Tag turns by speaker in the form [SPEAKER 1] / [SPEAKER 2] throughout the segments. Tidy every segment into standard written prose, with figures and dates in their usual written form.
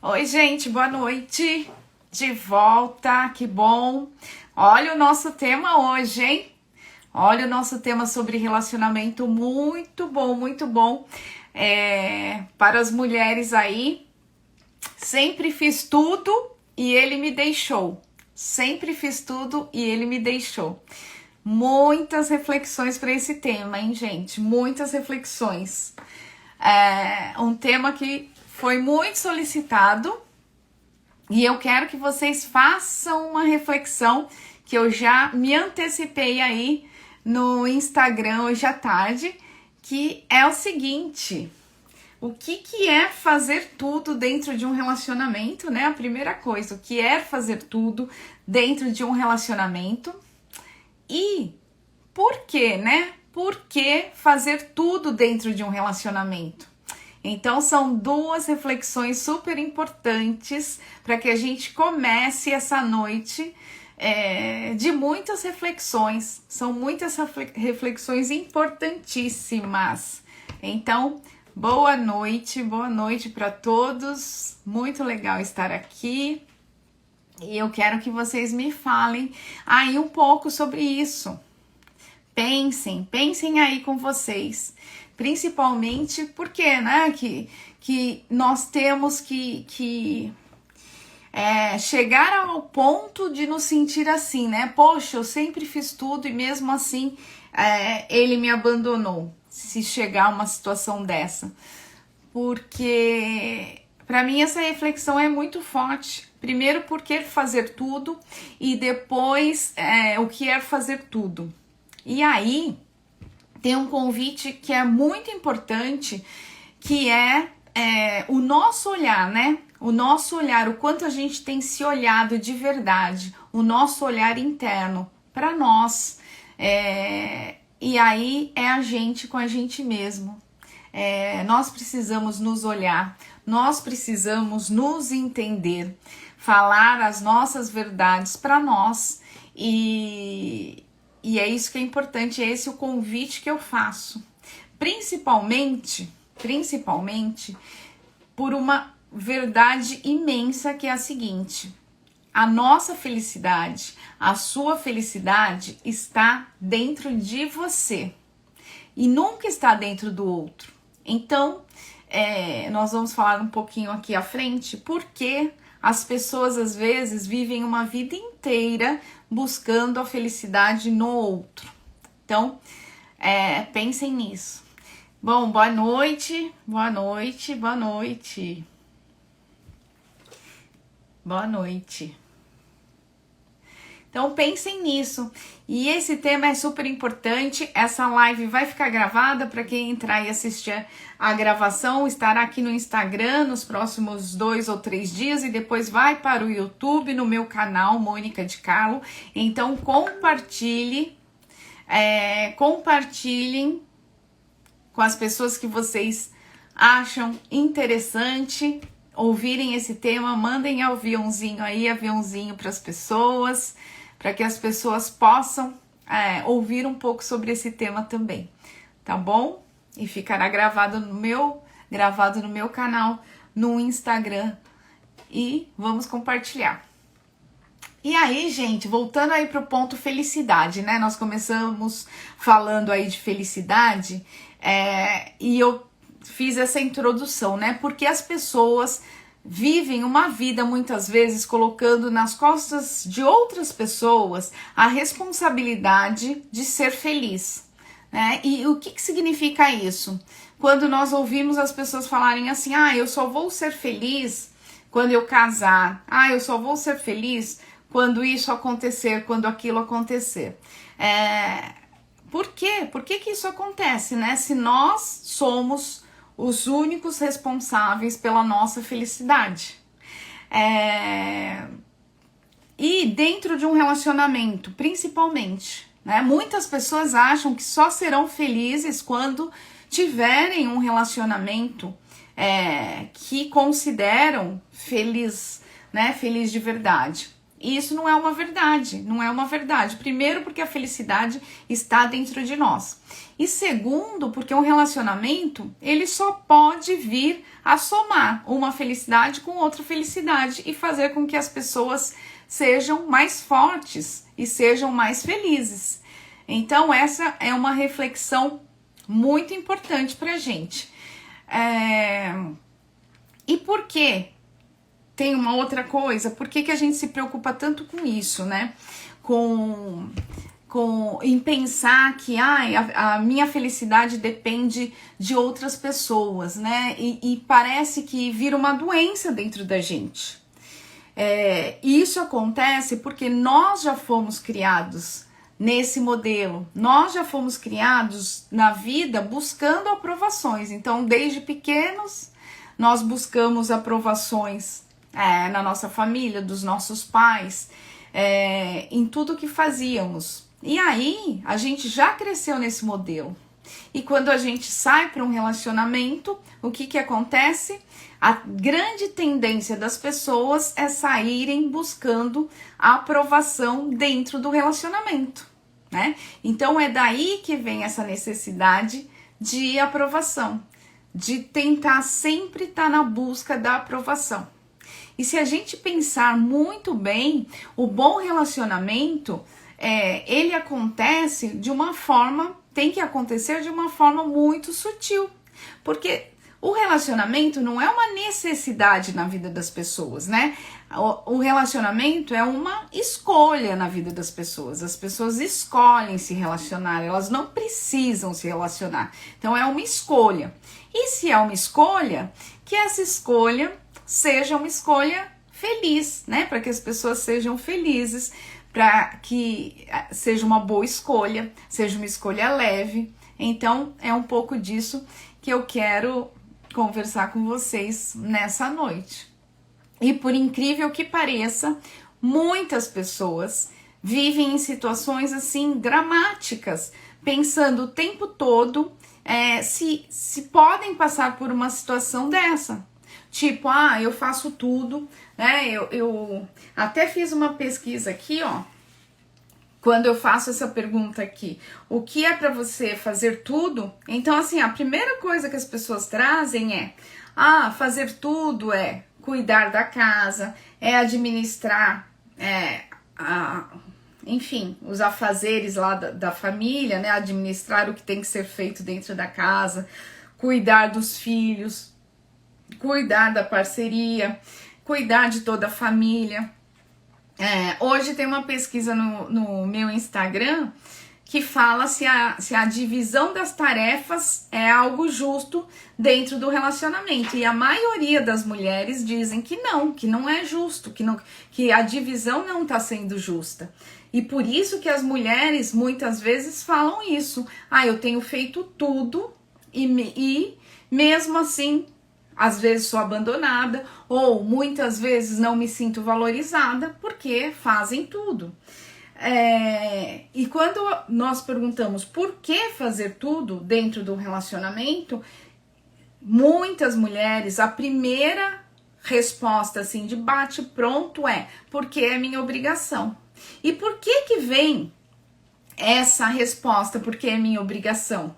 [SPEAKER 1] Oi, gente, boa noite. De volta, que bom. Olha o nosso tema hoje, hein? Olha o nosso tema sobre relacionamento, muito bom, muito bom. Para as mulheres aí, sempre fiz tudo e ele me deixou. Sempre fiz tudo e ele me deixou. Muitas reflexões para esse tema, hein, gente? Muitas reflexões. Um tema que foi muito solicitado e eu quero que vocês façam uma reflexão que eu já me antecipei aí no Instagram hoje à tarde, que é o seguinte: o que é fazer tudo dentro de um relacionamento, né? A primeira coisa, o que é fazer tudo dentro de um relacionamento e por quê, né? Por que fazer tudo dentro de um relacionamento? Então, são duas reflexões super importantes para que a gente comece essa noite de muitas reflexões. São muitas reflexões importantíssimas. Então, boa noite para todos. Muito legal estar aqui. E eu quero que vocês me falem aí um pouco sobre isso. Pensem aí com vocês. Principalmente porque, né, que nós temos que chegar ao ponto de nos sentir assim, né? Poxa, eu sempre fiz tudo e mesmo assim ele me abandonou. Se chegar a uma situação dessa. Porque, para mim, essa reflexão é muito forte. Primeiro, por que fazer tudo e depois o que é fazer tudo. E aí, tem um convite que é muito importante, que é o nosso olhar, né? O nosso olhar, o quanto a gente tem se olhado de verdade, o nosso olhar interno para nós. E aí é a gente com a gente mesmo. Nós precisamos nos olhar, nós precisamos nos entender, falar as nossas verdades para nós e é isso que é importante, é esse o convite que eu faço. Principalmente por uma verdade imensa que é a seguinte: a nossa felicidade, a sua felicidade está dentro de você e nunca está dentro do outro. Então, nós vamos falar um pouquinho aqui à frente porque as pessoas às vezes vivem uma vida inteira buscando a felicidade no outro. Então, pensem nisso. Bom, boa noite. Então, pensem nisso. E esse tema é super importante. Essa live vai ficar gravada para quem entrar e assistir a gravação. Estará aqui no Instagram nos próximos 2 ou 3 dias e depois vai para o YouTube, no meu canal, Mônica de Carlo. Então, compartilhem com as pessoas que vocês acham interessante ouvirem esse tema. Mandem aviãozinho para as pessoas, para que as pessoas possam ouvir um pouco sobre esse tema também, tá bom? E ficará gravado no meu canal no Instagram e vamos compartilhar. E aí, gente, voltando aí pro ponto felicidade, né? Nós começamos falando aí de felicidade e eu fiz essa introdução, né? Porque as pessoas vivem uma vida muitas vezes colocando nas costas de outras pessoas a responsabilidade de ser feliz, né? E o que significa isso? Quando nós ouvimos as pessoas falarem assim: eu só vou ser feliz quando eu casar, eu só vou ser feliz quando isso acontecer, quando aquilo acontecer. Por quê? Por que isso acontece, né? Se nós somos os únicos responsáveis pela nossa felicidade. E dentro de um relacionamento, principalmente, né? Muitas pessoas acham que só serão felizes quando tiverem um relacionamento que consideram feliz, né? Feliz de verdade. E isso não é uma verdade, não é uma verdade. Primeiro, porque a felicidade está dentro de nós. E segundo, porque um relacionamento, ele só pode vir a somar uma felicidade com outra felicidade e fazer com que as pessoas sejam mais fortes e sejam mais felizes. Então, essa é uma reflexão muito importante pra gente. E por quê? Tem uma outra coisa, por que a gente se preocupa tanto com isso, né? Em pensar que a minha felicidade depende de outras pessoas, né? E parece que vira uma doença dentro da gente. Isso acontece porque nós já fomos criados nesse modelo, nós já fomos criados na vida buscando aprovações. Então, desde pequenos, nós buscamos aprovações na nossa família, dos nossos pais, em tudo que fazíamos. E aí, a gente já cresceu nesse modelo. E quando a gente sai para um relacionamento, o que acontece? A grande tendência das pessoas é saírem buscando a aprovação dentro do relacionamento, né? Então, é daí que vem essa necessidade de aprovação, de tentar sempre estar na busca da aprovação. E se a gente pensar muito bem, o bom relacionamento, ele acontece de uma forma, tem que acontecer de uma forma muito sutil. Porque o relacionamento não é uma necessidade na vida das pessoas, né? O relacionamento é uma escolha na vida das pessoas. As pessoas escolhem se relacionar, elas não precisam se relacionar. Então é uma escolha. E se é uma escolha, que essa escolha seja uma escolha feliz, né? Para que as pessoas sejam felizes, para que seja uma boa escolha, seja uma escolha leve. Então, é um pouco disso que eu quero conversar com vocês nessa noite. E por incrível que pareça, muitas pessoas vivem em situações assim dramáticas, pensando o tempo todo se podem passar por uma situação dessa. Tipo, eu faço tudo, né? Eu até fiz uma pesquisa aqui, ó. Quando eu faço essa pergunta aqui, o que é para você fazer tudo? Então, assim, a primeira coisa que as pessoas trazem fazer tudo é cuidar da casa, é administrar, enfim, os afazeres lá da família, né? Administrar o que tem que ser feito dentro da casa, cuidar dos filhos, cuidar da parceria, cuidar de toda a família. Hoje tem uma pesquisa no meu Instagram que fala se a divisão das tarefas é algo justo dentro do relacionamento. E a maioria das mulheres dizem que não é justo, que a divisão não está sendo justa. E por isso que as mulheres muitas vezes falam isso. Eu tenho feito tudo e mesmo assim, às vezes sou abandonada ou muitas vezes não me sinto valorizada porque fazem tudo. E quando nós perguntamos por que fazer tudo dentro do relacionamento, muitas mulheres, a primeira resposta assim de bate pronto porque é minha obrigação. E por que vem essa resposta, porque é minha obrigação?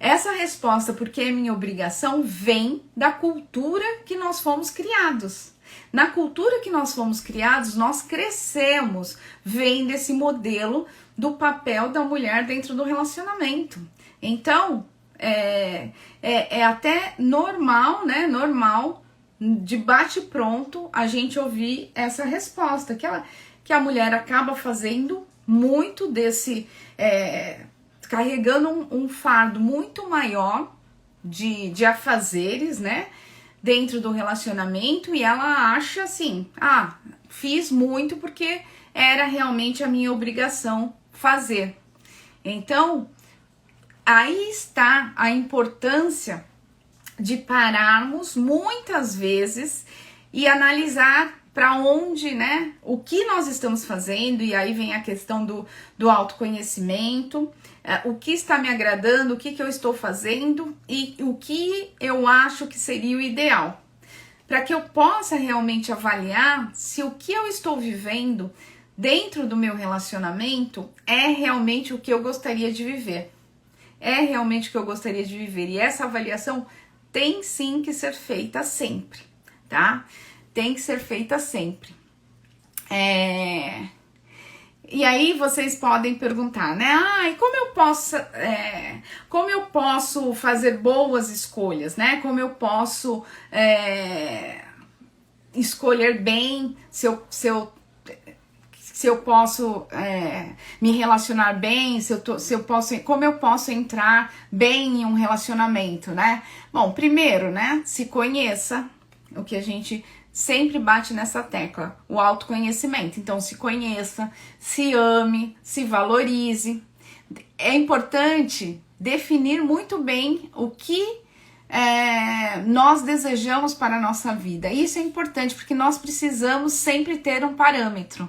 [SPEAKER 1] Essa resposta, porque é minha obrigação, vem da cultura que nós fomos criados. Na cultura que nós fomos criados, nós crescemos vendo esse modelo do papel da mulher dentro do relacionamento. Então, é até normal, né? Normal, de bate-pronto, a gente ouvir essa resposta, que a mulher acaba fazendo muito desse... carregando um fardo muito maior de afazeres, né, dentro do relacionamento, e ela acha assim, fiz muito porque era realmente a minha obrigação fazer. Então, aí está a importância de pararmos muitas vezes e analisar para onde, né, o que nós estamos fazendo, e aí vem a questão do autoconhecimento, o que está me agradando, o que eu estou fazendo e o que eu acho que seria o ideal. para que eu possa realmente avaliar se o que eu estou vivendo dentro do meu relacionamento é realmente o que eu gostaria de viver. É realmente o que eu gostaria de viver. E essa avaliação tem sim que ser feita sempre, tá? Tem que ser feita sempre. E aí vocês podem perguntar, né? E como eu posso fazer boas escolhas, né? Como eu posso escolher bem, se eu posso me relacionar bem, como eu posso entrar bem em um relacionamento, né? Bom, primeiro, né? Se conheça, o que a gente sempre bate nessa tecla, o autoconhecimento. Então, se conheça, se ame, se valorize. É importante definir muito bem o que nós desejamos para a nossa vida. Isso é importante porque nós precisamos sempre ter um parâmetro.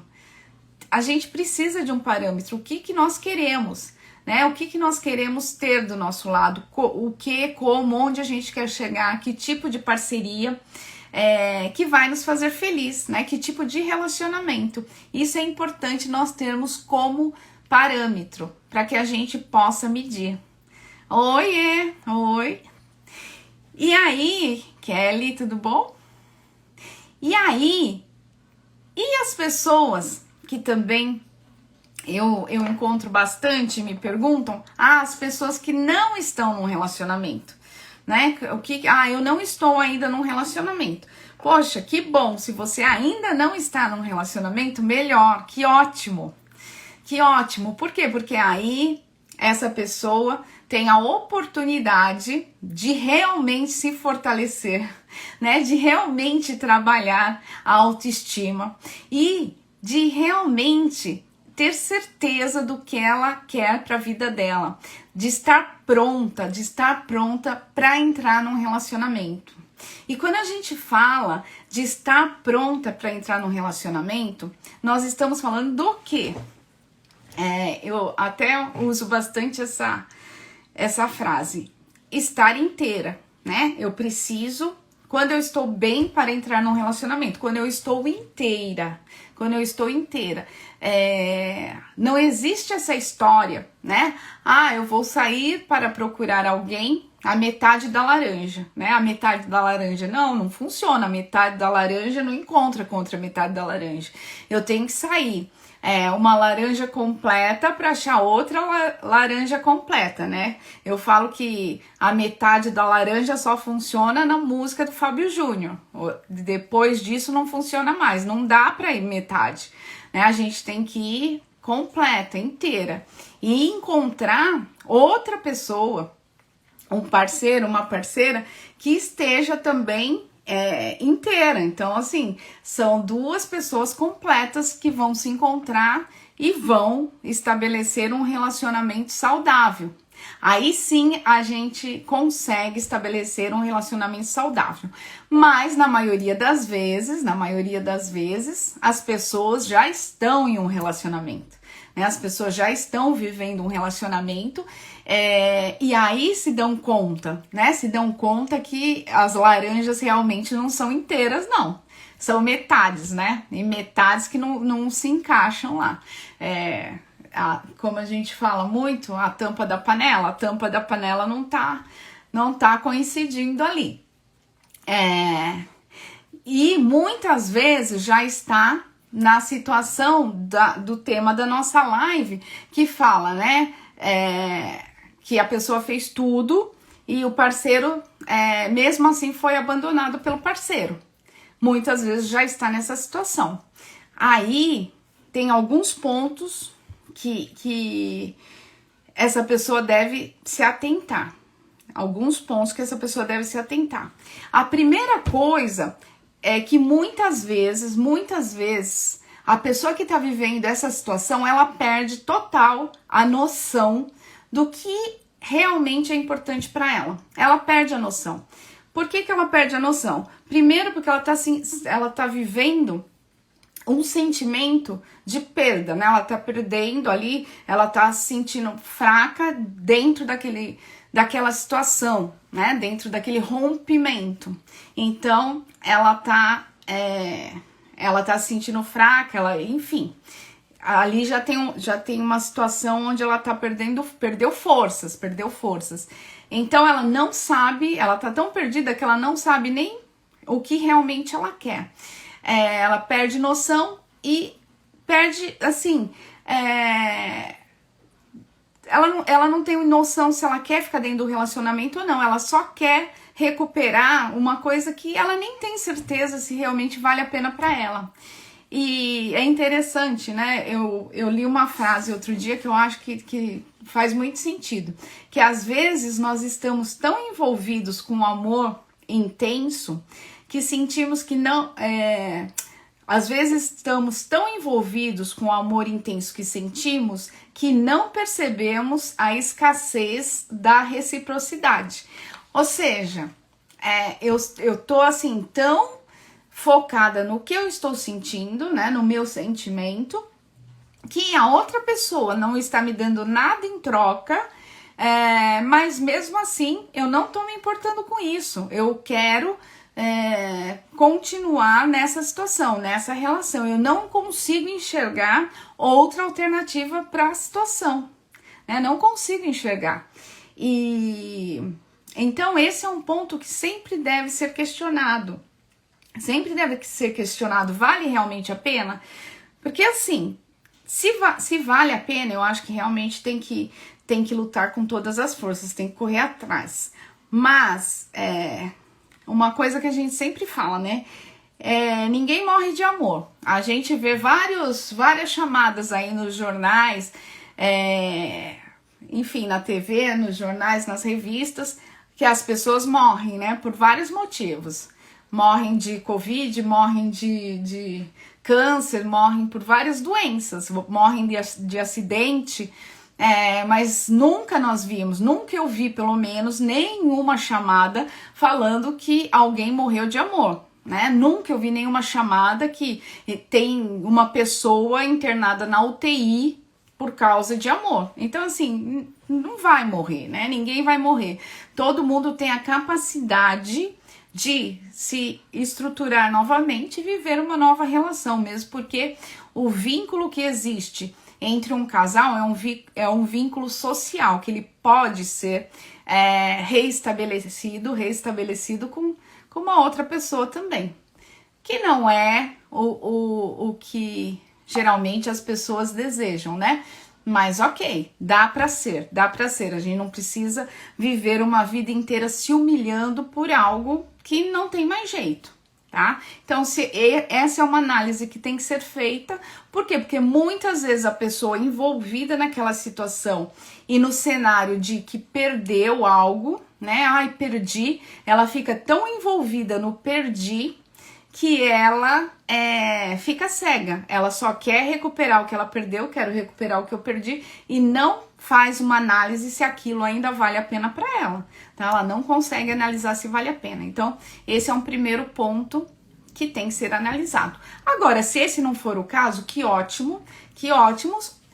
[SPEAKER 1] A gente precisa de um parâmetro, o que nós queremos, né? O que nós queremos ter do nosso lado, como, onde a gente quer chegar, que tipo de parceria que vai nos fazer feliz, né? Que tipo de relacionamento. Isso é importante nós termos como parâmetro, para que a gente possa medir. Oi! E aí, Kelly, tudo bom? E aí, e as pessoas que também eu encontro bastante, me perguntam, as pessoas que não estão num relacionamento, né? Eu não estou ainda num relacionamento. Poxa, que bom, se você ainda não está num relacionamento, melhor, que ótimo. Que ótimo, por quê? Porque aí essa pessoa tem a oportunidade de realmente se fortalecer, né? De realmente trabalhar a autoestima e de realmente ter certeza do que ela quer para a vida dela, de estar pronta para entrar num relacionamento. E quando a gente fala de estar pronta para entrar num relacionamento, nós estamos falando do quê? Eu até uso bastante essa frase, estar inteira, né? Eu preciso, quando eu estou bem para entrar num relacionamento, quando eu estou inteira, não existe essa história, né? Eu vou sair para procurar alguém, a metade da laranja, né? A metade da laranja, não funciona, a metade da laranja não encontra contra a metade da laranja. Eu tenho que sair uma laranja completa para achar outra laranja completa, né? Eu falo que a metade da laranja só funciona na música do Fábio Júnior. Depois disso não funciona mais, não dá para ir metade, né? A gente tem que ir completa, inteira e encontrar outra pessoa, um parceiro, uma parceira que esteja também inteira. Então, assim, são duas pessoas completas que vão se encontrar e vão estabelecer um relacionamento saudável. Aí sim a gente consegue estabelecer um relacionamento saudável. Mas na maioria das vezes, as pessoas já estão em um relacionamento, né? As pessoas já estão vivendo um relacionamento e aí se dão conta, né? Se dão conta que as laranjas realmente não são inteiras, não. São metades, né? E metades que não se encaixam lá. Como a gente fala muito, a tampa da panela não tá coincidindo ali. E muitas vezes já está na situação do tema da nossa live, que fala, né, que a pessoa fez tudo e o parceiro, mesmo assim, foi abandonado pelo parceiro. Muitas vezes já está nessa situação. Aí tem alguns pontos que essa pessoa deve se atentar. Alguns pontos que essa pessoa deve se atentar. A primeira coisa é que muitas vezes, a pessoa que está vivendo essa situação, ela perde total a noção do que realmente é importante para ela. Ela perde a noção. Por que ela perde a noção? Primeiro porque ela tá vivendo um sentimento de perda, né? Ela tá perdendo ali, ela tá se sentindo fraca dentro daquela situação, né? Dentro daquele rompimento. Então, ela tá se sentindo fraca, enfim. Ali já tem uma situação onde ela tá perdeu forças. Então, ela não sabe, ela tá tão perdida que ela não sabe nem o que realmente ela quer. Ela perde noção e perde, assim, ela não tem noção se ela quer ficar dentro do relacionamento ou não, ela só quer recuperar uma coisa que ela nem tem certeza se realmente vale a pena para ela. E é interessante, né? Eu li uma frase outro dia que eu acho que faz muito sentido, que às vezes nós estamos tão envolvidos com um amor intenso que sentimos que não... Às vezes estamos tão envolvidos com o amor intenso que sentimos que não percebemos a escassez da reciprocidade. Ou seja, eu tô assim tão focada no que eu estou sentindo, né, no meu sentimento, que a outra pessoa não está me dando nada em troca, mas mesmo assim eu não tô me importando com isso. Eu quero continuar nessa situação, nessa relação. Eu não consigo enxergar outra alternativa para a situação, né? Não consigo enxergar. E então esse é um ponto que sempre deve ser questionado. Sempre deve ser questionado, vale realmente a pena? Porque assim, se vale a pena, eu acho que realmente tem que lutar com todas as forças, tem que correr atrás. Mas uma coisa que a gente sempre fala, né? Ninguém morre de amor. A gente vê várias chamadas aí nos jornais, enfim, na TV, nos jornais, nas revistas, que as pessoas morrem, né? Por vários motivos. Morrem de Covid, morrem de câncer, morrem por várias doenças, morrem de acidente, mas nunca eu vi pelo menos nenhuma chamada falando que alguém morreu de amor, né? Nunca eu vi nenhuma chamada que tem uma pessoa internada na UTI por causa de amor. Então, assim, não vai morrer, né? Ninguém vai morrer. Todo mundo tem a capacidade de se estruturar novamente e viver uma nova relação, mesmo porque o vínculo que existe entre um casal é um vínculo social, que ele pode ser reestabelecido com uma outra pessoa também, que não é o que geralmente as pessoas desejam, né? Mas ok, dá pra ser, a gente não precisa viver uma vida inteira se humilhando por algo que não tem mais jeito, tá? Então, essa é uma análise que tem que ser feita, por quê? Porque muitas vezes a pessoa envolvida naquela situação e no cenário de que perdeu algo, né? Ai, perdi, ela fica tão envolvida no perdi que ela fica cega, ela só quer recuperar o que ela perdeu, quero recuperar o que eu perdi, e não faz uma análise se aquilo ainda vale a pena para ela, tá? Ela não consegue analisar se vale a pena. Então, esse é um primeiro ponto que tem que ser analisado. Agora, se esse não for o caso, que ótimos,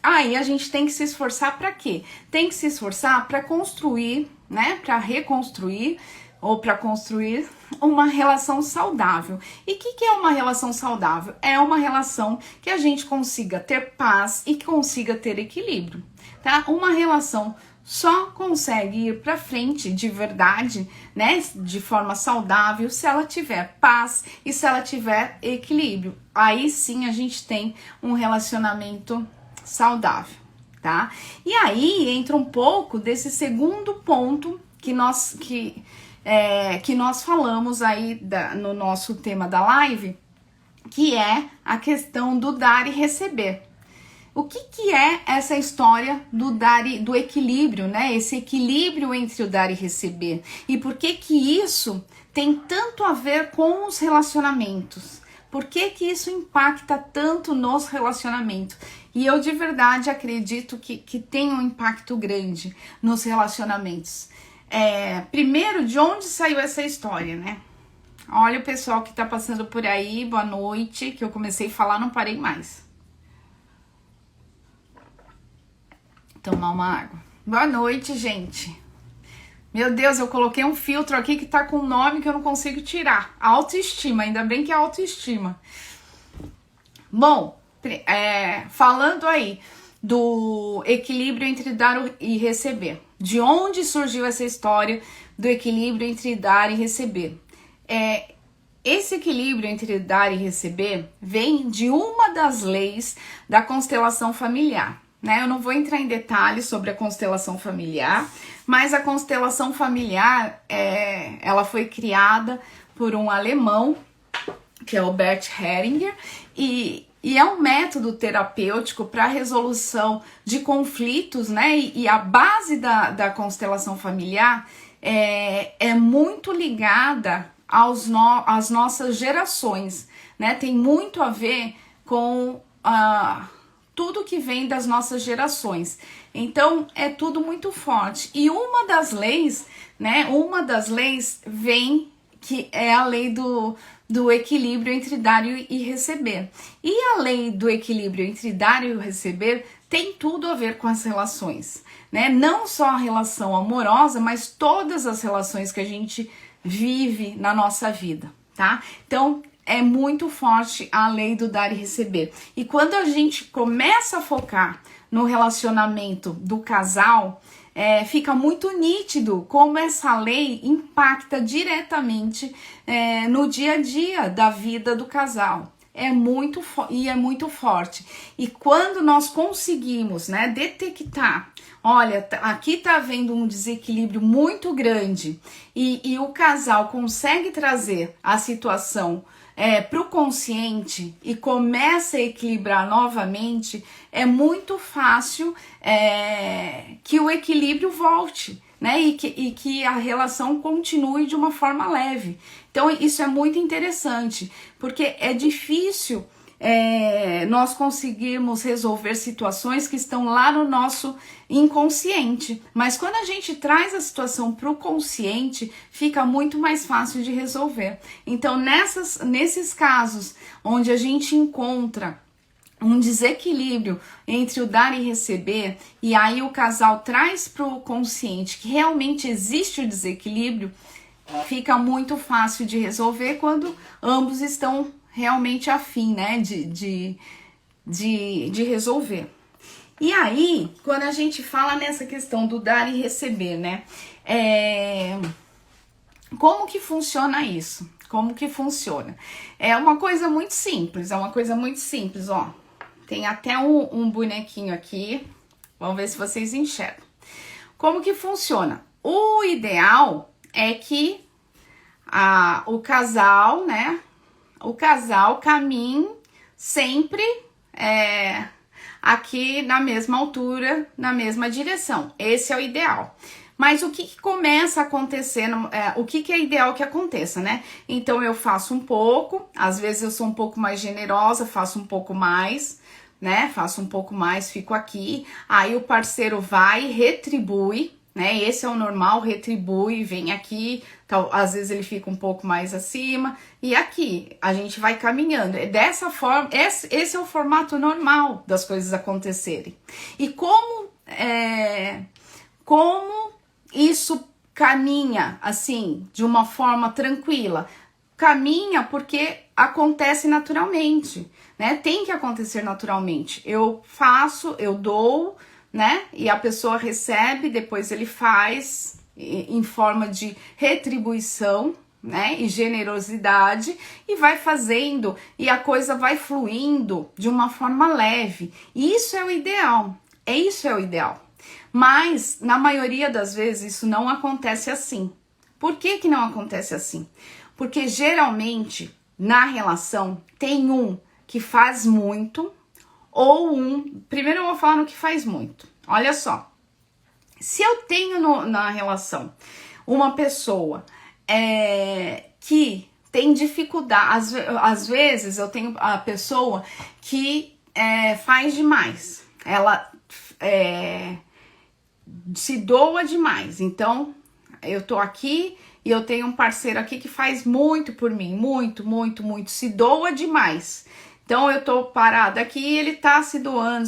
[SPEAKER 1] aí a gente tem que se esforçar para quê? Tem que se esforçar para construir, né, para reconstruir ou para construir uma relação saudável. E o que é uma relação saudável? É uma relação que a gente consiga ter paz e que consiga ter equilíbrio, tá? Uma relação só consegue ir para frente de verdade, né, de forma saudável, se ela tiver paz e se ela tiver equilíbrio. Aí sim a gente tem um relacionamento saudável, tá? E aí entra um pouco desse segundo ponto que nós falamos aí no nosso tema da live, que é a questão do dar e receber. O que é essa história do equilíbrio, né? Esse equilíbrio entre o dar e receber. E por que isso tem tanto a ver com os relacionamentos? Por que isso impacta tanto nos relacionamentos? E eu de verdade acredito que tem um impacto grande nos relacionamentos. Primeiro, de onde saiu essa história, né? Olha o pessoal que tá passando por aí, boa noite, que eu comecei a falar, não parei mais. Tomar uma água. Boa noite, gente. Meu Deus, eu coloquei um filtro aqui que tá com um nome que eu não consigo tirar. Autoestima, ainda bem que é autoestima. Bom, falando aí do equilíbrio entre dar e receber. De onde surgiu essa história do equilíbrio entre dar e receber? Esse equilíbrio entre dar e receber vem de uma das leis da constelação familiar, né? Eu não vou entrar em detalhes sobre a constelação familiar, mas a constelação familiar, ela foi criada por um alemão, que é o Bert Hellinger, e é um método terapêutico para resolução de conflitos, né? E a base da constelação familiar é muito ligada às nossas gerações, né? Tem muito a ver com tudo que vem das nossas gerações. Então, é tudo muito forte. E uma das leis, né? Uma das leis vem, que é a lei do equilíbrio entre dar e receber. E a lei do equilíbrio entre dar e receber tem tudo a ver com as relações, né? Não só a relação amorosa, mas todas as relações que a gente vive na nossa vida, tá? Então, é muito forte a lei do dar e receber. E quando a gente começa a focar no relacionamento do casal, fica muito nítido como essa lei impacta diretamente no dia a dia da vida do casal. É muito forte. E quando nós conseguimos, né, detectar, olha, aqui tá havendo um desequilíbrio muito grande e o casal consegue trazer a situação para o consciente e começa a equilibrar novamente, é muito fácil que o equilíbrio volte, né? E que a relação continue de uma forma leve. Então isso é muito interessante, porque é difícil nós conseguirmos resolver situações que estão lá no nosso inconsciente, mas quando a gente traz a situação para o consciente, fica muito mais fácil de resolver. Então nesses casos onde a gente encontra um desequilíbrio entre o dar e receber, e aí o casal traz para o consciente que realmente existe o desequilíbrio, fica muito fácil de resolver quando ambos estão realmente afim, né, de resolver. E aí, quando a gente fala nessa questão do dar e receber, né, como que funciona isso? Como que funciona? É uma coisa muito simples, ó. Tem até um bonequinho aqui, vamos ver se vocês enxergam. Como que funciona? O ideal é que o casal, né, o casal caminhe sempre aqui na mesma altura, na mesma direção. Esse é o ideal. Mas o que começa a acontecer, o que é ideal que aconteça, né? Então eu faço um pouco, às vezes eu sou um pouco mais generosa, faço um pouco mais, né? Faço um pouco mais, fico aqui. Aí o parceiro vai e retribui, né? Esse é o normal, retribui, vem aqui, às vezes ele fica um pouco mais acima, e aqui a gente vai caminhando. Dessa forma, esse é o formato normal das coisas acontecerem. E como isso caminha assim, de uma forma tranquila? Caminha porque acontece naturalmente, né? Tem que acontecer naturalmente. Eu faço, eu dou, né? E a pessoa recebe, depois ele faz em forma de retribuição, né? E generosidade, e vai fazendo, e a coisa vai fluindo de uma forma leve. E isso é o ideal. Isso é o ideal. Mas, na maioria das vezes, isso não acontece assim. Por que não acontece assim? Porque, geralmente, na relação, tem um que faz muito, ou primeiro eu vou falar no que faz muito. Olha só, se eu tenho na relação uma pessoa que tem dificuldade, às vezes eu tenho a pessoa que faz demais, ela se doa demais. Então eu tô aqui e eu tenho um parceiro aqui que faz muito por mim, muito, se doa demais. Então eu tô parada aqui e ele tá se doando.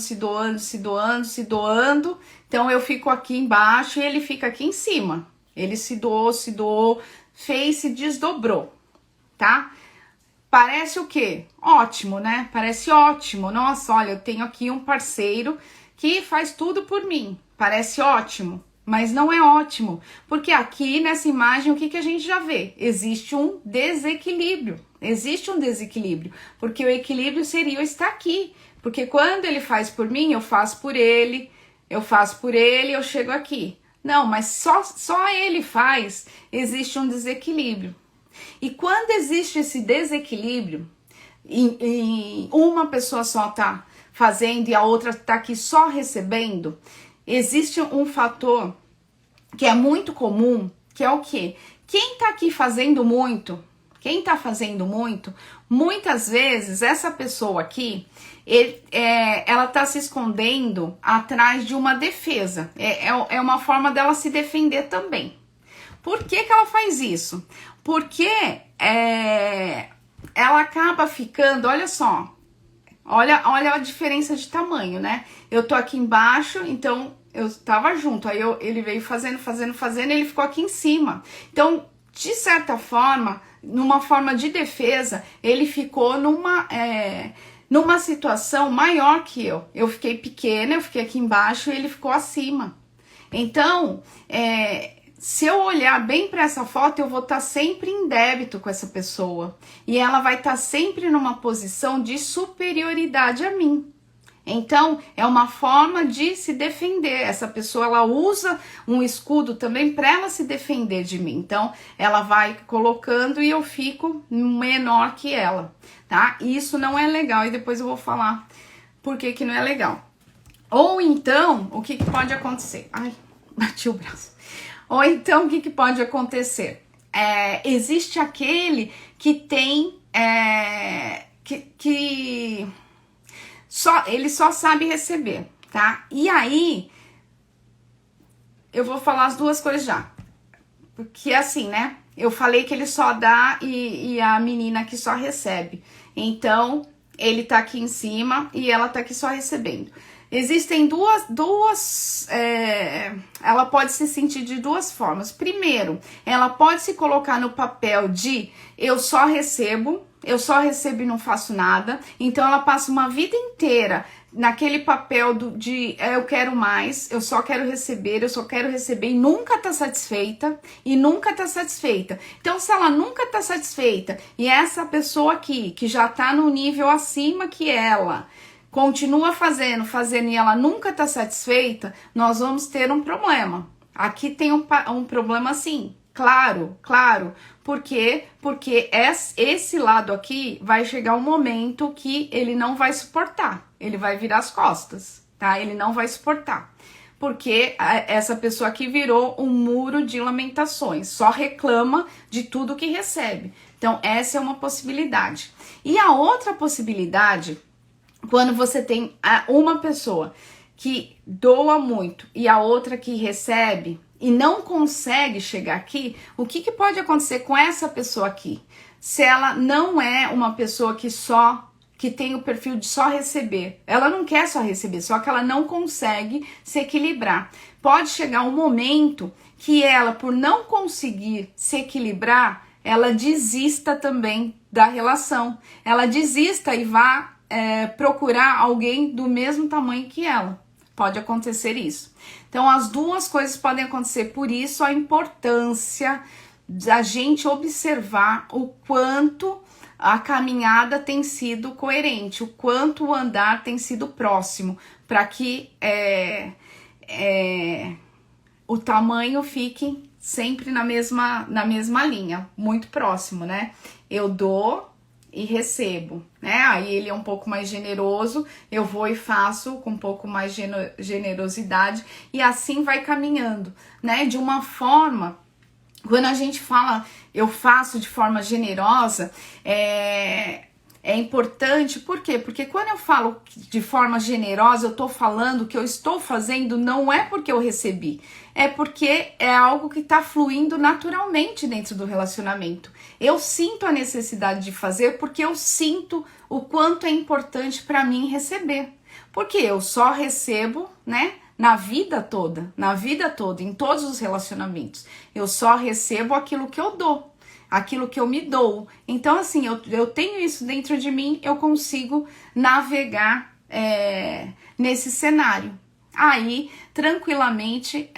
[SPEAKER 1] Então eu fico aqui embaixo e ele fica aqui em cima. Ele se doou, fez, se desdobrou, tá? Parece o quê? Ótimo, né? Parece ótimo. Nossa, olha, eu tenho aqui um parceiro que faz tudo por mim. Parece ótimo, mas não é ótimo. Porque aqui nessa imagem, o que a gente já vê? Existe um desequilíbrio. Existe um desequilíbrio. Porque o equilíbrio seria eu estar aqui. Porque quando ele faz por mim, eu faço por ele. Eu faço por ele, eu chego aqui. Não, mas só ele faz. Existe um desequilíbrio. E quando existe esse desequilíbrio, e uma pessoa só tá fazendo e a outra tá aqui só recebendo, existe um fator que é muito comum, que é o quê? Quem tá aqui fazendo muito, muitas vezes essa pessoa aqui, ela tá se escondendo atrás de uma defesa. É uma forma dela se defender também. Por que ela faz isso? Porque ela acaba ficando, olha só, olha a diferença de tamanho, né? Eu tô aqui embaixo, então eu tava junto, aí ele veio fazendo, e ele ficou aqui em cima. Então, de certa forma, numa forma de defesa, ele ficou numa situação maior que eu. Eu fiquei pequena, eu fiquei aqui embaixo e ele ficou acima. Então, se eu olhar bem para essa foto, eu vou estar sempre em débito com essa pessoa. E ela vai estar sempre numa posição de superioridade a mim. Então, é uma forma de se defender. Essa pessoa, ela usa um escudo também para ela se defender de mim. Então, ela vai colocando e eu fico menor que ela, tá? Isso não é legal e depois eu vou falar por que não é legal. Ou então, o que pode acontecer? Ai, bati o braço. Ou então, o que pode acontecer? Existe aquele que tem... ele só sabe receber, tá? E aí, eu vou falar as duas coisas já. Porque assim, né? Eu falei que ele só dá e a menina que só recebe. Então, ele tá aqui em cima e ela tá aqui só recebendo. Existem ela pode se sentir de duas formas. Primeiro, ela pode se colocar no papel de eu só recebo e não faço nada. Então ela passa uma vida inteira naquele papel de eu quero mais, eu só quero receber e nunca tá satisfeita. Então, se ela nunca tá satisfeita e essa pessoa aqui, que já tá no nível acima que ela, continua fazendo e ela nunca tá satisfeita, nós vamos ter um problema. Aqui tem um problema sim, claro. Por quê? Porque esse lado aqui vai chegar um momento que ele não vai suportar. Ele vai virar as costas, tá? Ele não vai suportar. Porque essa pessoa aqui virou um muro de lamentações. Só reclama de tudo que recebe. Então, essa é uma possibilidade. E a outra possibilidade, quando você tem uma pessoa que doa muito e a outra que recebe e não consegue chegar aqui, o que pode acontecer com essa pessoa aqui? Se ela não é uma pessoa que tem o perfil de só receber, ela não quer só receber, só que ela não consegue se equilibrar. Pode chegar um momento que ela, por não conseguir se equilibrar, ela desista também da relação. Ela desista e vá procurar alguém do mesmo tamanho que ela. Pode acontecer isso. Então, as duas coisas podem acontecer. Por isso, a importância da gente observar o quanto a caminhada tem sido coerente, o quanto o andar tem sido próximo, para que o tamanho fique sempre na mesma linha, muito próximo, né? Eu dou e recebo, né? Aí ele é um pouco mais generoso, eu vou e faço com um pouco mais generosidade e assim vai caminhando, né? De uma forma, quando a gente fala eu faço de forma generosa, é importante, por quê? Porque quando eu falo de forma generosa, eu tô falando que eu estou fazendo não é porque eu recebi, é porque é algo que tá fluindo naturalmente dentro do relacionamento. Eu sinto a necessidade de fazer porque eu sinto o quanto é importante para mim receber. Porque eu só recebo, né? na vida toda, em todos os relacionamentos. Eu só recebo aquilo que eu dou, aquilo que eu me dou. Então, assim, eu tenho isso dentro de mim, eu consigo navegar nesse cenário. Aí, tranquilamente,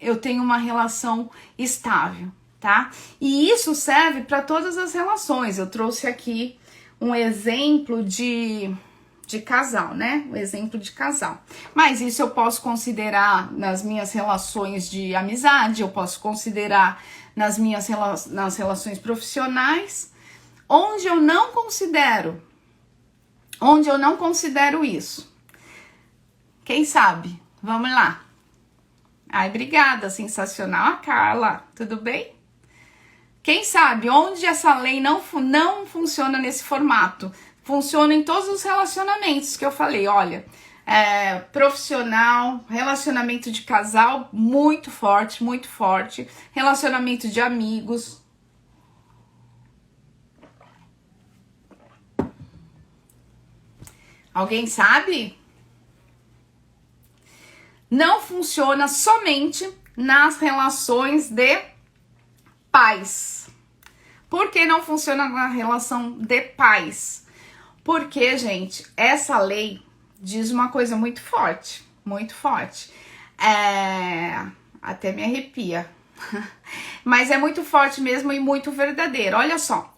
[SPEAKER 1] eu tenho uma relação estável, tá? E isso serve para todas as relações. Eu trouxe aqui um exemplo de casal, né? Um exemplo de casal. Mas isso eu posso considerar nas minhas relações de amizade, eu posso considerar nas relações profissionais, onde eu não considero isso. Quem sabe? Vamos lá. Ai, obrigada, sensacional. A Carla, tudo bem? Quem sabe onde essa lei não funciona nesse formato? Funciona em todos os relacionamentos que eu falei, olha, profissional, relacionamento de casal, muito forte, relacionamento de amigos. Alguém sabe? Não funciona somente nas relações de pais. Por que não funciona na relação de pais? Porque, gente, essa lei diz uma coisa muito forte, até me arrepia, mas é muito forte mesmo e muito verdadeiro. Olha só,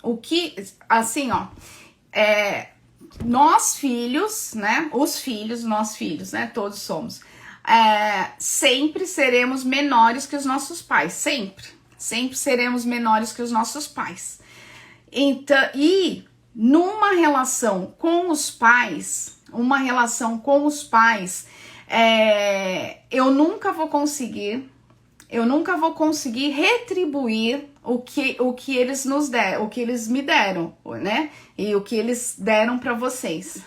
[SPEAKER 1] nós filhos, né, todos somos, sempre seremos menores que os nossos pais, sempre seremos menores que os nossos pais. Então, e numa relação com os pais, eu nunca vou conseguir retribuir o que eles o que eles me deram, né? E o que eles deram para vocês.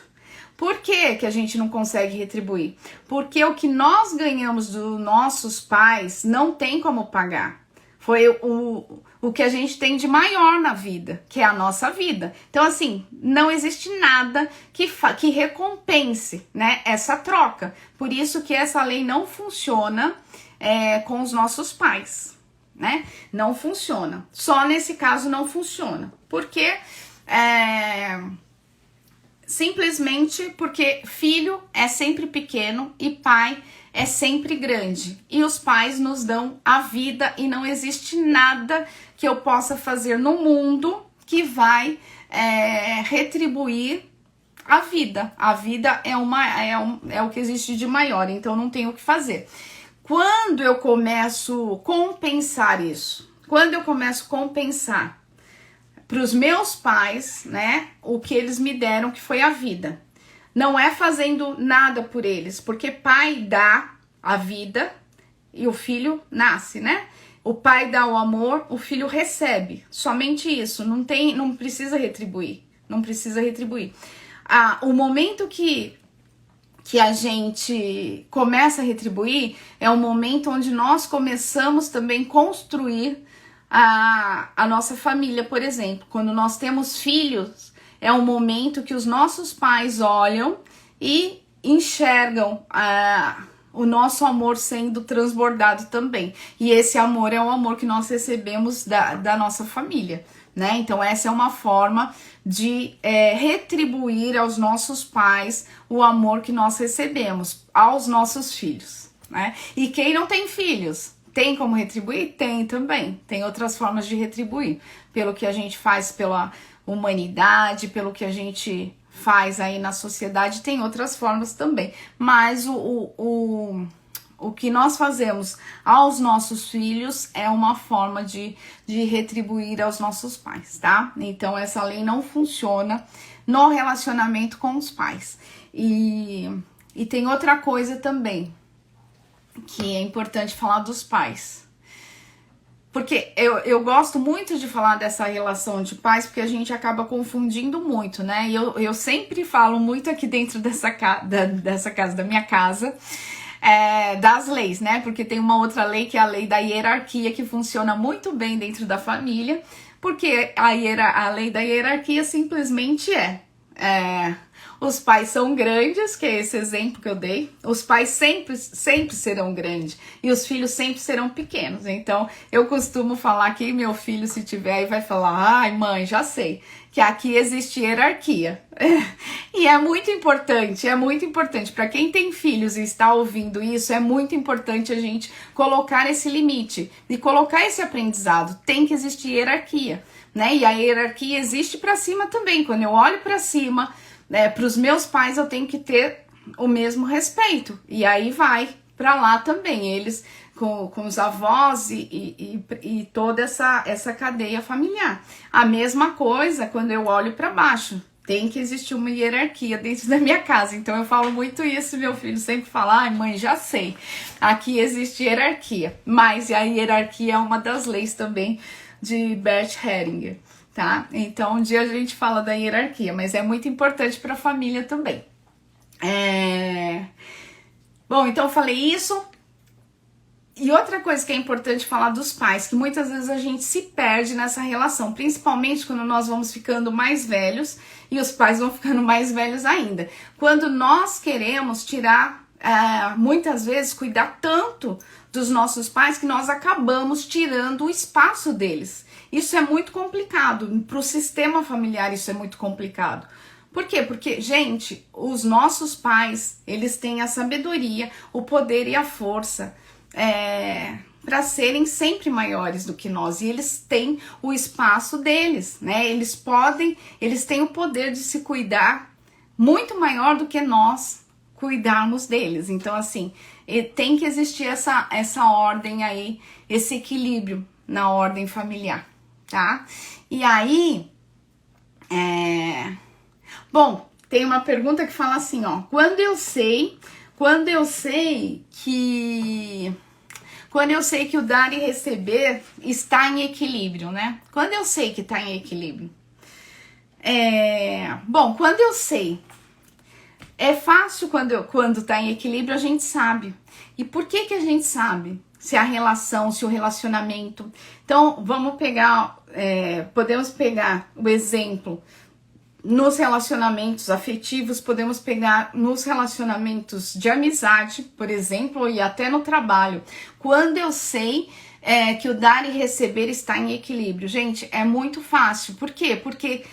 [SPEAKER 1] Por que a gente não consegue retribuir? Porque o que nós ganhamos dos nossos pais não tem como pagar. Foi o que a gente tem de maior na vida, que é a nossa vida. Então, assim, não existe nada que recompense, né, essa troca. Por isso que essa lei não funciona com os nossos pais, né? Não funciona. Só nesse caso não funciona. Porque simplesmente porque filho é sempre pequeno e pai é sempre grande. E os pais nos dão a vida e não existe nada que eu possa fazer no mundo que vai retribuir a vida. A vida é o que existe de maior, então não tem o que fazer. Quando eu começo a compensar isso, para os meus pais, né, o que eles me deram, que foi a vida. Não é fazendo nada por eles, porque pai dá a vida e o filho nasce, né? O pai dá o amor, o filho recebe. Somente isso, não precisa retribuir. O momento que a gente começa a retribuir é o momento onde nós começamos também a construir a nossa família, por exemplo. Quando nós temos filhos, é o momento que os nossos pais olham e enxergam o nosso amor sendo transbordado também. E esse amor é o amor que nós recebemos da nossa família, né? Então essa é uma forma de retribuir aos nossos pais o amor que nós recebemos aos nossos filhos, né? E quem não tem filhos, tem como retribuir? Tem também. Tem outras formas de retribuir. Pelo que a gente faz pela humanidade, pelo que a gente faz aí na sociedade, tem outras formas também. Mas o que nós fazemos aos nossos filhos é uma forma de retribuir aos nossos pais, tá? Então essa lei não funciona no relacionamento com os pais. E tem outra coisa também, que é importante falar dos pais. Porque eu gosto muito de falar dessa relação de pais, porque a gente acaba confundindo muito, né? E eu sempre falo muito aqui dentro dessa casa, da minha casa, das leis, né? Porque tem uma outra lei, que é a lei da hierarquia, que funciona muito bem dentro da família, porque a lei da hierarquia simplesmente Os pais são grandes, que é esse exemplo que eu dei. Os pais sempre serão grandes e os filhos sempre serão pequenos. Então, eu costumo falar que meu filho, se tiver aí, vai falar: ai, mãe, já sei que aqui existe hierarquia. E é muito importante. Para quem tem filhos e está ouvindo isso, é muito importante a gente colocar esse limite e colocar esse aprendizado. Tem que existir hierarquia, né? E a hierarquia existe para cima também. Quando eu olho para cima, para os meus pais, eu tenho que ter o mesmo respeito. E aí vai para lá também, eles com os avós e toda essa cadeia familiar. A mesma coisa quando eu olho para baixo. Tem que existir uma hierarquia dentro da minha casa. Então eu falo muito isso, meu filho sempre fala: ai, mãe, já sei. Aqui existe hierarquia. Mas a hierarquia é uma das leis também de Bert Hellinger, tá? Então um dia a gente fala da hierarquia, mas é muito importante para a família também. Bom, então eu falei isso. E outra coisa que é importante falar dos pais, que muitas vezes a gente se perde nessa relação, principalmente quando nós vamos ficando mais velhos e os pais vão ficando mais velhos ainda. Quando nós queremos tirar, muitas vezes, cuidar tanto dos nossos pais que nós acabamos tirando o espaço deles. Isso é muito complicado, para o sistema familiar isso é muito complicado. Por quê? Porque, gente, os nossos pais, eles têm a sabedoria, o poder e a força para serem sempre maiores do que nós, e eles têm o espaço deles, né? Eles têm o poder de se cuidar muito maior do que nós cuidarmos deles. Então, assim, tem que existir essa ordem aí, esse equilíbrio na ordem familiar, tá? E aí, bom, tem uma pergunta que fala assim, ó: quando eu sei que o dar e receber está em equilíbrio, né? Quando eu sei que está em equilíbrio? Bom, quando eu sei, é fácil quando está em equilíbrio, a gente sabe. E por que a gente sabe? Se a relação, se o relacionamento. Então, podemos pegar o exemplo nos relacionamentos afetivos, podemos pegar nos relacionamentos de amizade, por exemplo, e até no trabalho. Quando eu sei que o dar e receber está em equilíbrio, gente, é muito fácil. Por quê? Porque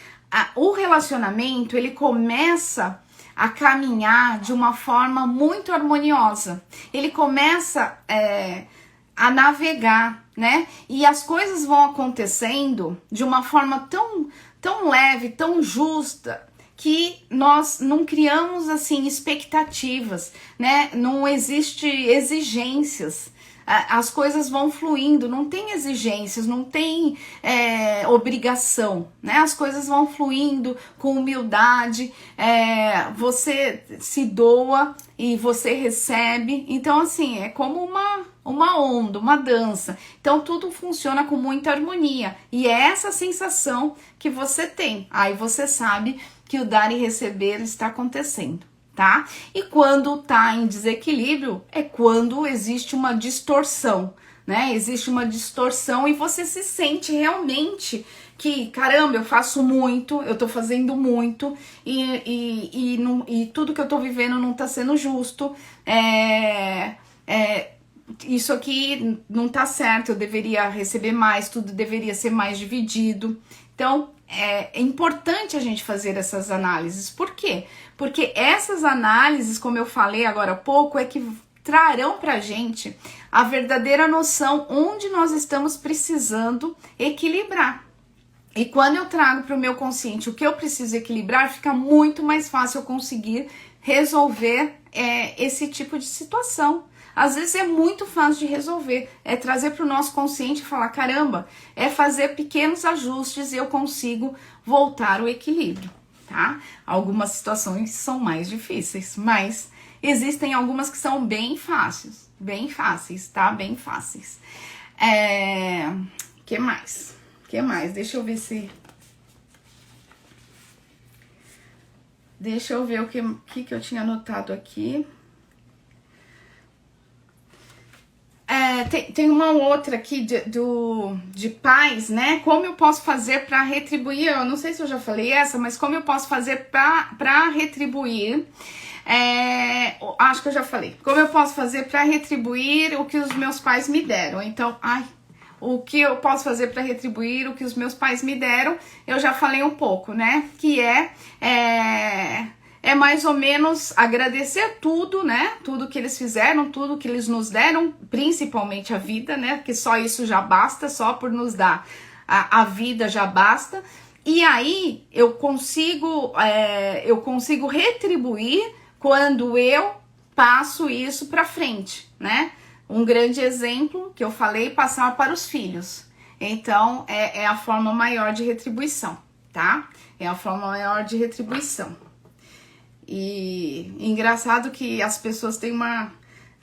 [SPEAKER 1] o relacionamento, ele começa a caminhar de uma forma muito harmoniosa. Ele começa a navegar, né? E as coisas vão acontecendo de uma forma tão leve, tão justa, que nós não criamos assim expectativas, né? Não existe exigências. As coisas vão fluindo, não tem exigências, não tem obrigação, né? As coisas vão fluindo com humildade, você se doa e você recebe. Então, assim, é como uma onda, uma dança. Então, tudo funciona com muita harmonia. E é essa sensação que você tem. Aí você sabe que o dar e receber está acontecendo, tá? E quando tá em desequilíbrio, é quando existe uma distorção, né? Existe uma distorção e você se sente realmente que, caramba, eu faço muito, eu tô fazendo muito e tudo que eu tô vivendo não tá sendo justo, isso aqui não tá certo, eu deveria receber mais, tudo deveria ser mais dividido. Então, é importante a gente fazer essas análises. Por quê? Porque essas análises, como eu falei agora há pouco, é que trarão pra gente a verdadeira noção onde nós estamos precisando equilibrar. E quando eu trago para o meu consciente o que eu preciso equilibrar, fica muito mais fácil eu conseguir resolver esse tipo de situação. Às vezes é muito fácil de resolver, é trazer para o nosso consciente e falar, caramba, é fazer pequenos ajustes e eu consigo voltar ao equilíbrio, tá? Algumas situações são mais difíceis, mas existem algumas que são bem fáceis, tá? Bem fáceis. Que mais? Deixa eu ver se... Deixa eu ver o que eu tinha anotado aqui. Tem uma outra aqui de pais, né? Como eu posso fazer para retribuir? Eu não sei se eu já falei essa, mas como eu posso fazer para retribuir? Acho que eu já falei. Como eu posso fazer para retribuir o que os meus pais me deram? Então, o que eu posso fazer para retribuir o que os meus pais me deram? Eu já falei um pouco, né? Que é mais ou menos agradecer tudo, né? Tudo que eles fizeram, tudo que eles nos deram, principalmente a vida, né? Porque só isso já basta, só por nos dar a vida já basta. E aí eu consigo retribuir quando eu passo isso para frente, né? Um grande exemplo que eu falei, passar para os filhos. Então é a forma maior de retribuição, tá? É a forma maior de retribuição. E engraçado que as pessoas têm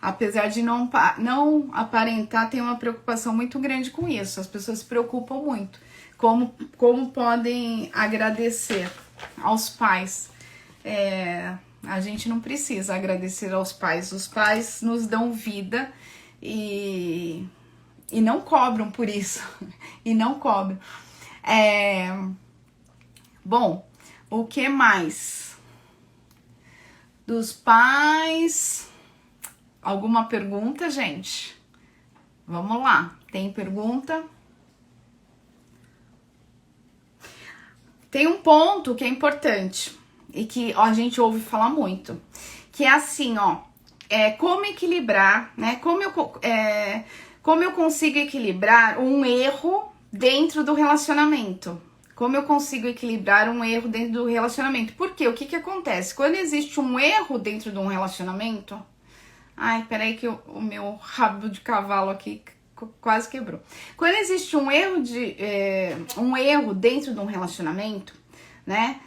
[SPEAKER 1] apesar de não aparentar, tem uma preocupação muito grande com isso. As pessoas se preocupam muito. Como podem agradecer aos pais? A gente não precisa agradecer aos pais. Os pais nos dão vida e não cobram por isso. E não cobram. Bom, o que mais? Dos pais. Alguma pergunta, gente? Vamos lá. Tem pergunta? Tem um ponto que é importante e que a gente ouve falar muito, que é assim, como equilibrar, né? Como eu consigo equilibrar um erro dentro do relacionamento? Como eu consigo equilibrar um erro dentro do relacionamento? Porque o que acontece? Quando existe um erro dentro de um relacionamento... Ai, peraí que o meu rabo de cavalo aqui quase quebrou. Quando existe um erro dentro de um relacionamento, né?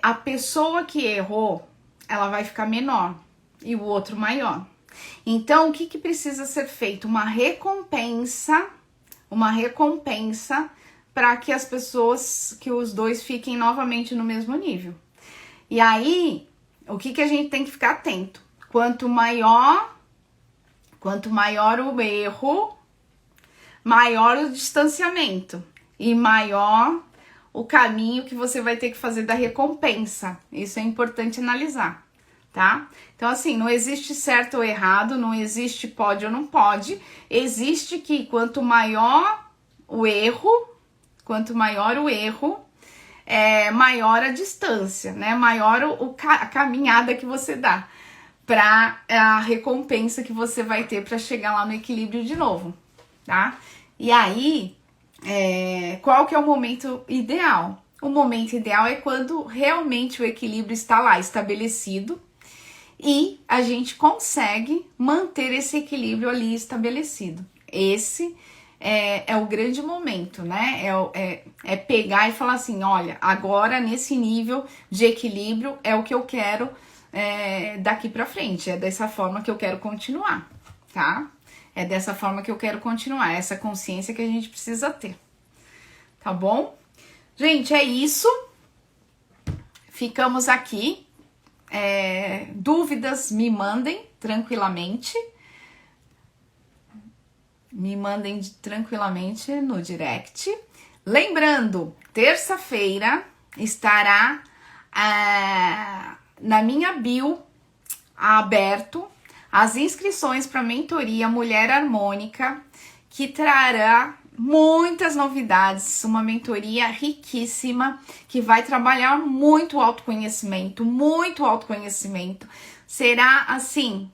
[SPEAKER 1] A pessoa que errou, ela vai ficar menor e o outro maior. Então, o que precisa ser feito? Uma recompensa para que as pessoas, que os dois fiquem novamente no mesmo nível. E aí, o que a gente tem que ficar atento? Quanto maior o erro, maior o distanciamento e maior o caminho que você vai ter que fazer da recompensa. Isso é importante analisar, tá? Então, assim, não existe certo ou errado, não existe pode ou não pode. Existe que quanto maior o erro, maior a distância, né? Maior a caminhada que você dá para a recompensa que você vai ter para chegar lá no equilíbrio de novo, tá? E aí, qual que é o momento ideal? O momento ideal é quando realmente o equilíbrio está lá estabelecido e a gente consegue manter esse equilíbrio ali estabelecido. Esse é o grande momento, né? É pegar e falar assim, olha, agora nesse nível de equilíbrio é o que eu quero daqui pra frente, é dessa forma que eu quero continuar, tá? É dessa forma que eu quero continuar, essa consciência que a gente precisa ter, tá bom? Gente, é isso. Ficamos aqui. Dúvidas, me mandem tranquilamente. Me mandem tranquilamente no direct. Lembrando, terça-feira estará na minha bio aberto as inscrições para a mentoria Mulher Harmônica, que trará muitas novidades, uma mentoria riquíssima, que vai trabalhar muito autoconhecimento, será assim,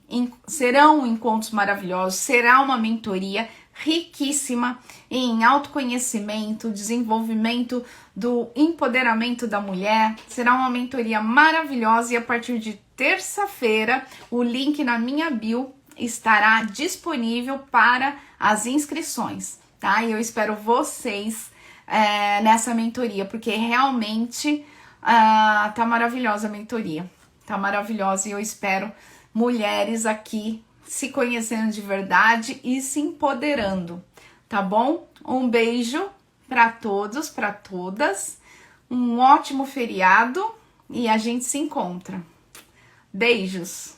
[SPEAKER 1] serão encontros maravilhosos, será uma mentoria riquíssima em autoconhecimento, desenvolvimento do empoderamento da mulher, será uma mentoria maravilhosa e a partir de terça-feira o link na minha bio estará disponível para as inscrições, tá? E eu espero vocês nessa mentoria, porque realmente tá maravilhosa a mentoria, tá maravilhosa e eu espero mulheres aqui se conhecendo de verdade e se empoderando, tá bom? Um beijo para todos, para todas, um ótimo feriado e a gente se encontra. Beijos!